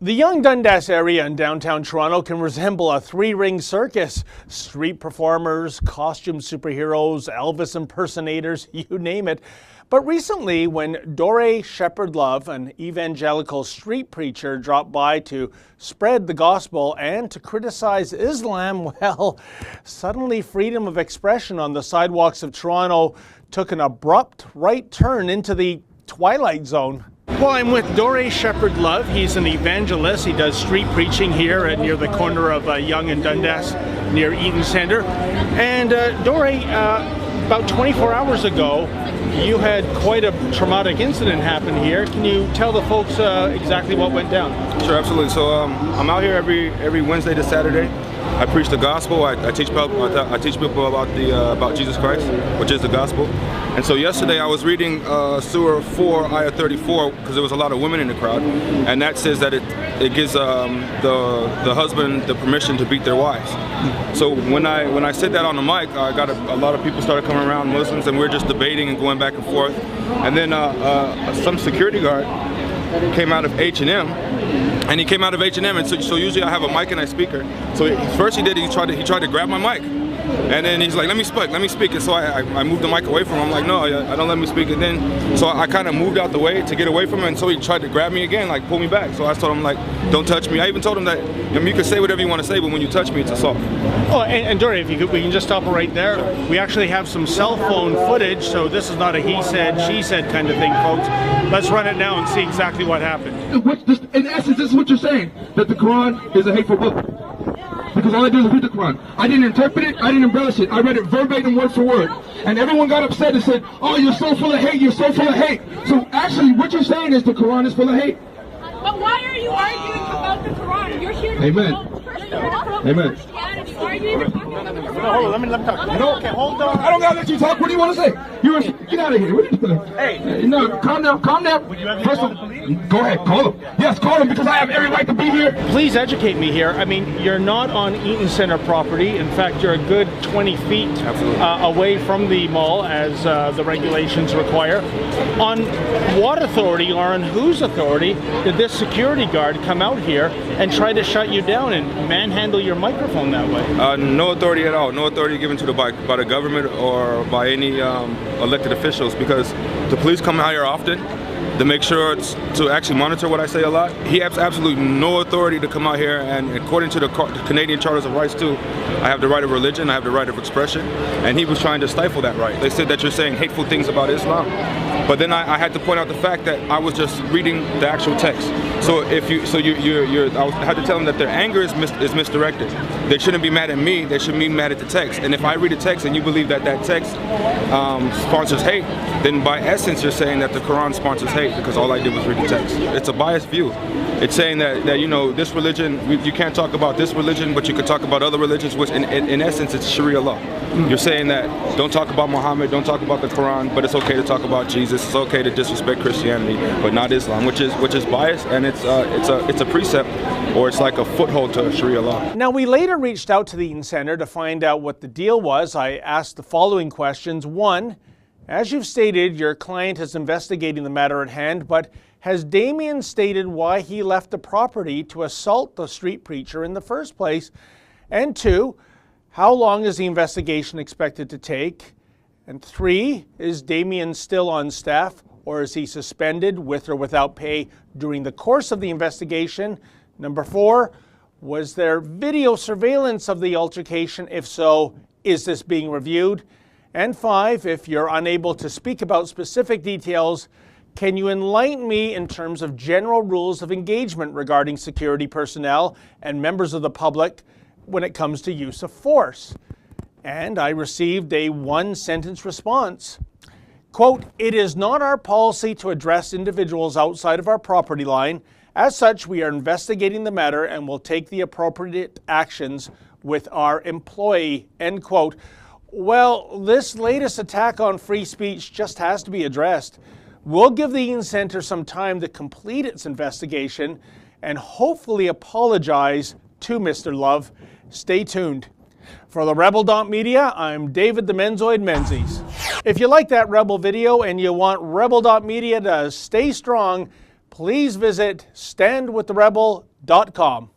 The Yonge Dundas area in downtown Toronto can resemble a three-ring circus. Street performers, costume superheroes, Elvis impersonators, you name it. But recently, when Dore Shepherd-Love, an evangelical street preacher, dropped by to spread the gospel and to criticize Islam, well, suddenly freedom of expression on the sidewalks of Toronto took an abrupt right turn into the twilight zone. Well, I'm with Dore Shepherd-Love. He's an evangelist. He does street preaching here near the corner of Yonge and Dundas, near Eaton Centre. And Dore, about 24 hours ago, you had quite a traumatic incident happen here. Can you tell the folks exactly what went down? Sure, absolutely. So I'm out here every Wednesday to Saturday. I preach the gospel. I teach people about Jesus Christ, which is the gospel. And so yesterday I was reading Surah 4, Ayah 34, because there was a lot of women in the crowd, and that says that it gives the husband the permission to beat their wives. So when I said that on the mic, I got a lot of people started coming around, Muslims, and we were just debating and going back and forth. And then some security guard came out of H&M. And he came out of H&M, and so usually I have a mic and a speaker. So first he tried to grab my mic, and then he's like, let me speak. And so I moved the mic away from him. I'm like, no, I don't let me speak. And then so I kind of moved out the way to get away from him, and so he tried to grab me again, like pull me back. So I told him, like, don't touch me. I even told him that, I mean, you can say whatever you want to say, but when you touch me, it's assault. Oh, and Dore, if you could, we can just stop it right there. We actually have some cell phone footage, so this is not a he said, she said kind of thing, folks. Let's run it now and see exactly what happened. In essence, this is what you're saying, that the Quran is a hateful book. Because all I do is read the Quran. I didn't interpret it, I didn't embellish it. I read it verbatim, word for word. And everyone got upset and said, oh, you're so full of hate, you're so full of hate. So actually, what you're saying is the Quran is full of hate. But why are you arguing about the Quran? You're here to Amen. Amen. Christianity. Why are you even talking about the Quran? Hold on, let me talk. No, okay, hold on. I don't gotta let you talk. What do you want to say? Get out of here. What are you doing? Hey. No, calm down, calm down. Would you have me First call of the all, police? go ahead, call them. Yes, call them, because I have every right to be here. Please educate me here. I mean, you're not on Eaton Centre property. In fact, you're a good 20 feet away from the mall, as the regulations require. On what authority, or on whose authority, did this security guard come out here and try to shut you down and manhandle your microphone that way? No authority at all. No authority given to by the government or by any elected officials, because the police come out here often to make sure to actually monitor what I say a lot. He has absolutely no authority to come out here, and according to the Canadian Charters of Rights too, I have the right of religion, I have the right of expression, and he was trying to stifle that right. They said that you're saying hateful things about Islam. But then I had to point out the fact that I was just reading the actual text. So I had to tell them that their anger is misdirected. They shouldn't be mad at me, they should be mad at the text. And if I read a text and you believe that text sponsors hate, then by essence you're saying that the Quran sponsors hate, because all I did was read the text. It's a biased view. It's saying that you know, this religion, you can't talk about this religion, but you can talk about other religions, which in essence it's Sharia law. You're saying that don't talk about Muhammad, don't talk about the Quran, but it's okay to talk about Jesus. It's okay to disrespect Christianity, but not Islam, which is biased, and it's a precept, or it's like a foothold to Sharia law. Now, we later reached out to the Eaton Centre to find out what the deal was. I asked the following questions. One, as you've stated, your client is investigating the matter at hand, but has Damien stated why he left the property to assault the street preacher in the first place? And two, how long is the investigation expected to take? And three, is Damien still on staff, or is he suspended with or without pay during the course of the investigation? Number four, was there video surveillance of the altercation? If so, is this being reviewed? And five, if you're unable to speak about specific details, can you enlighten me in terms of general rules of engagement regarding security personnel and members of the public when it comes to use of force? And I received a one-sentence response. Quote, "It is not our policy to address individuals outside of our property line. As such, we are investigating the matter and will take the appropriate actions with our employee," end quote. Well, this latest attack on free speech just has to be addressed. We'll give the Eaton Centre some time to complete its investigation and hopefully apologize to Mr. Love. Stay tuned. For the Rebel.media, I'm David the Menzoid Menzies. If you like that Rebel video and you want Rebel.media to stay strong, please visit standwiththerebel.com.